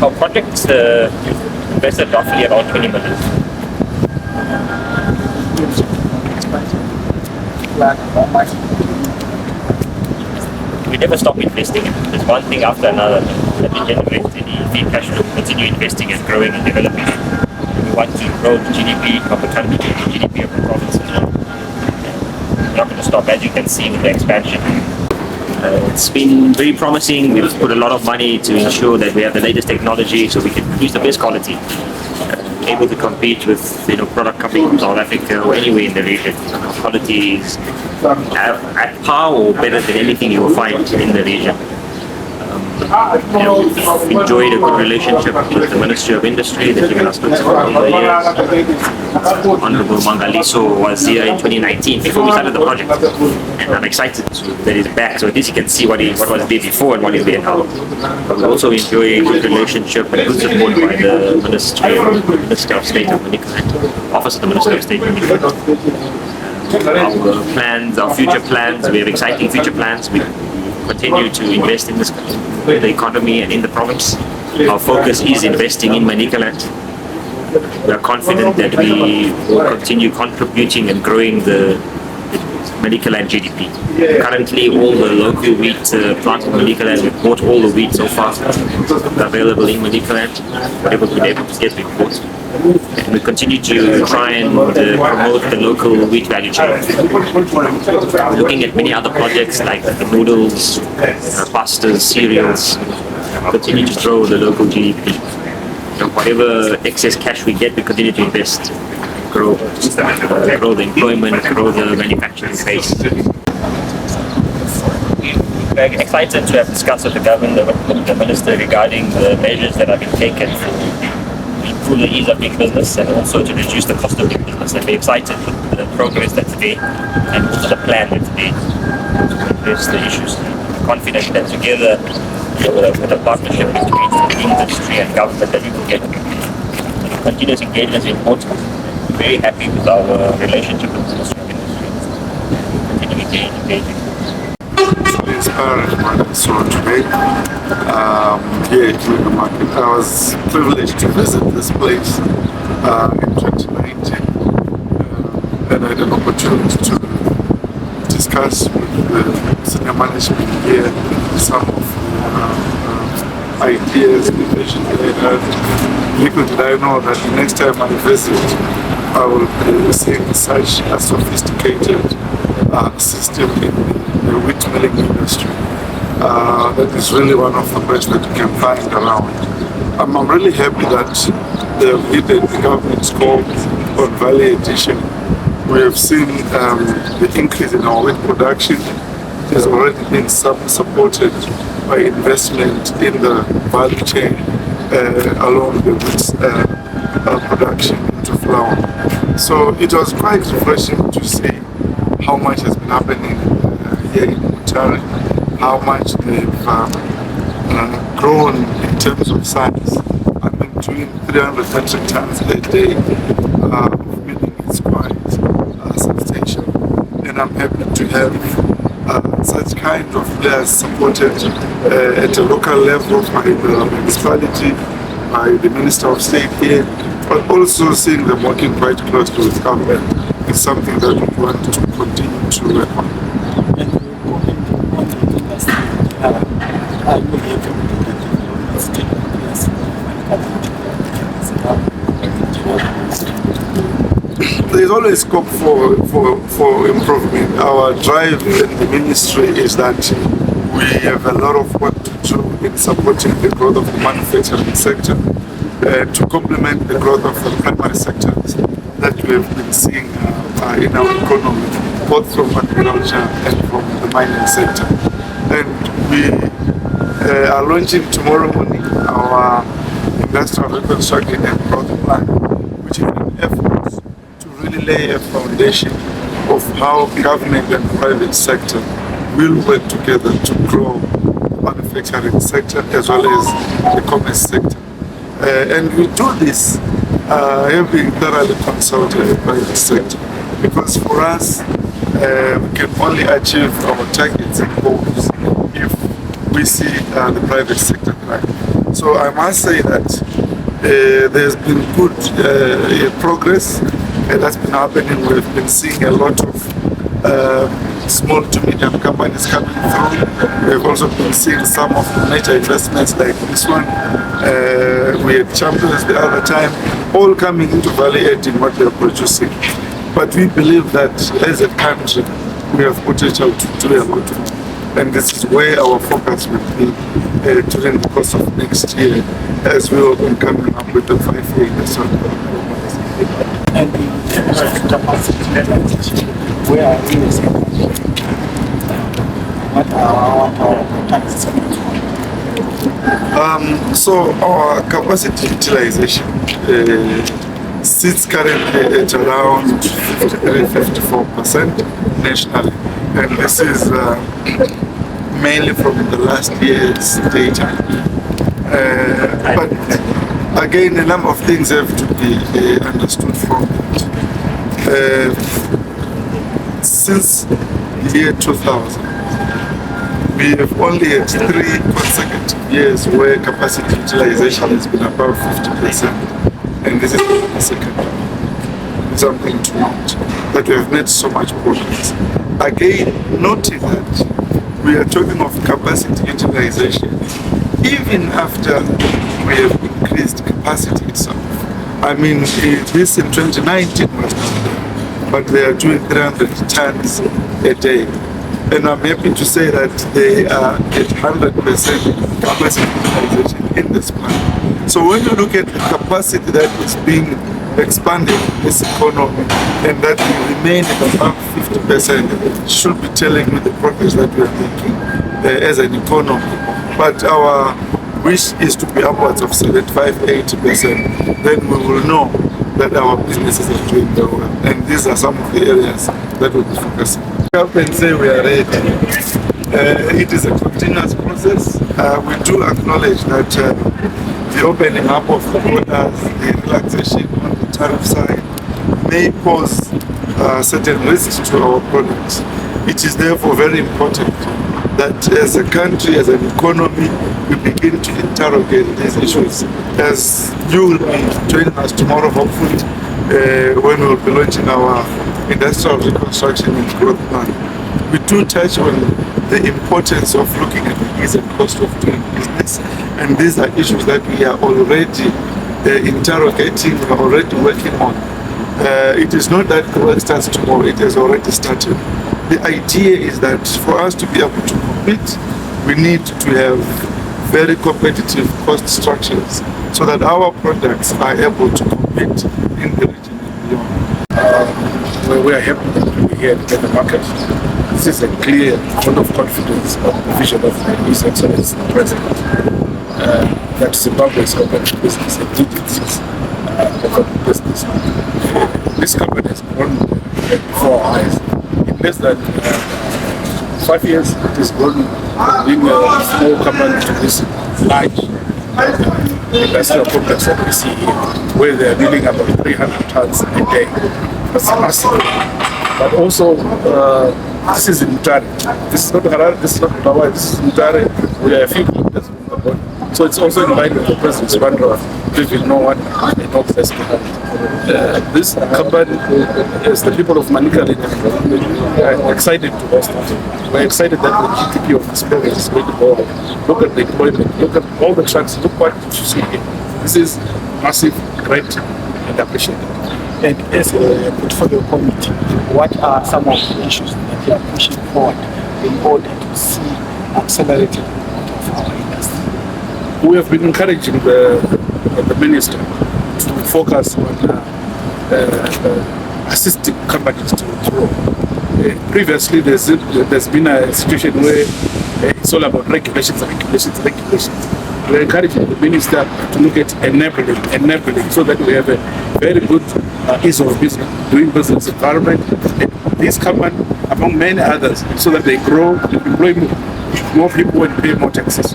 Our projects invested roughly around 20 million. We never stop investing. There's one thing after another that we generate any free cash flow, continue investing and growing and developing. We want to grow the GDP of the country, the GDP of the province as well. We're not going to stop, as you can see with the expansion. It's been very promising. We've put a lot of money to ensure that we have the latest technology so we can produce the best quality. Able to compete with product coming from South Africa or anywhere in the region. Quality is at par or better than anything you will find in the region. We've enjoyed a good relationship with the Ministry of Industry. They've given us good support over the years. Honourable Mangaliso was here in 2019 before we started the project, and I'm excited that he's back. So at least you can see what was there before and what is there now. But we also enjoy a good relationship and good support by the Ministry of State of Manicaland, Office of the Minister of State of Manicaland. Our plans, our future plans, we have exciting future plans. We continue to invest in the economy and in the province. Our focus is investing in Manicaland. We are confident that we will continue contributing and growing the Manicaland GDP. Currently, all the local wheat planted in Manicaland, we've bought all the wheat so far available in Manicaland. Whatever we've been able to get, we've bought. And we continue to try and promote the local wheat value chain. We're looking at many other projects like the noodles, pastas, cereals. Continue to grow the local GDP. Whatever excess cash we get, we continue to invest, grow the employment, grow the manufacturing base. We're excited to have discussed with the government, with the minister, regarding the measures that have been taken to improve the ease of doing business and also to reduce the cost of doing business. And we're excited with the progress that's there and also the plan that's there to address the issues. We're confident that together with a partnership between industry and government that we will get. Continuous engagement is important. We're very happy with our relationship with the Ministry of Industry. Continue engaging. Inspiring Mangaliso today here at the market. I was privileged to visit this place in 2019 and I had an opportunity to discuss with the senior management here some of ideas, the vision that I had. Little did I know that the next time I visit, I will be seeing such a sophisticated system in the wheat milling industry. That is really one of the best that you can find around. I'm really happy that the government's call on value addition. We have seen the increase in our wheat production. It has already been supported by investment in the value chain along the wheat production into flour. So it was quite refreshing to see how much has been happening here in Mutare, how much they've grown in terms of size. I mean, doing 300 tons a day of milling is quite substantial, and I'm happy to have such kind of players supported at a local level by the municipality, by the Minister of State here, but also seeing them working quite closely with government is something that we want to continue to work on. There is always scope for improvement. Our drive in the ministry is that we have a lot of work to do in supporting the growth of the manufacturing sector to complement the growth of the primary sectors that we have been seeing in our economy, both from agriculture and from the mining sector. And we are launching tomorrow morning our industrial reconstruction and growth plan, which is an effort to really lay a foundation of how government and private sector will work together to grow the manufacturing sector as well as the commerce sector. And we do this having thoroughly consulted the private sector, because for us we can only achieve our targets and goals if we see the private sector thrive. So I must say that there's been good progress that's been happening. We've been seeing a lot of small to medium companies coming through. We've also been seeing some of the major investments like this one. We had champions the other time, all coming into value adding what they're producing. But we believe that as a country, we have potential to do a lot more. And this is where our focus will be during the course of next year, as we will be coming up with the 5-year investment. And in terms of capacity utilization, where are we as a country? What are our targets? So our capacity utilization sits currently at around 53-54% nationally, and this is mainly from the last year's data. But again, a number of things have to be understood from it. Since the year 2000, we have only had 3 consecutive years where capacity utilization has been above 50%, and this is the second time. Something to note, that we have made so much progress. Again, noting that we are talking of capacity utilization even after we have increased capacity itself. I mean, this in 2019 was not there, but they are doing 300 tons a day. And I'm happy to say that they are at 100% capacity utilization in this plant. So when you look at the capacity that is being expanded in this economy and that will remain at about 50%, should be telling you the progress that we are making as an economy. But our wish is to be upwards of 75-80%. Then we will know that our businesses are doing very well. And these are some of the areas that we'll be focusing. Up and say we are ready. It is a continuous process. We do acknowledge that the opening up of the borders, the relaxation on the tariff side may pose certain risks to our products. It is therefore very important that as a country, as an economy, we begin to interrogate these issues. As you will be joining us tomorrow, hopefully, when we will be launching our industrial reconstruction and growth plan. We do touch on the importance of looking at the ease and cost of doing business, and these are issues that we are already interrogating, we are already working on. It is not that the work starts tomorrow, it has already started. The idea is that for us to be able to compete, we need to have very competitive cost structures so that our products are able to compete in the region and beyond. We are happy that we're here to get the market. This is a clear vote of confidence of the vision of His Excellency the President that Zimbabwe is open to business, indeed it is open to business. This company has grown before our eyes. In less than 5 years, it has grown from being a small company to this large industrial complex that we see here, where they are dealing about 300 tons a day. That's massive. But also, this is in Mutare. This is not Harare, this is not Hawaii, this is Mutare. We are a few kilometers from the border. So it's also in line with the President's mantra of living no one and not less behind. This company, as the people of Manicaland, are excited to host it. We're excited that the GDP of this province is going to go up. Look at the employment, look at all the trucks, look what you see here. This is massive, great, and appreciated. And as a portfolio committee, what are some of the issues that you are pushing forward in order to see accelerated growth of our industry? We have been encouraging the minister to focus on assisting companies to grow. Previously, there's been a situation where it's all about regulations. We're encouraging the minister to look at enabling so that we have a very good ease of business, doing business environment. And this company, among many others, so that they grow, employ more people and pay more taxes.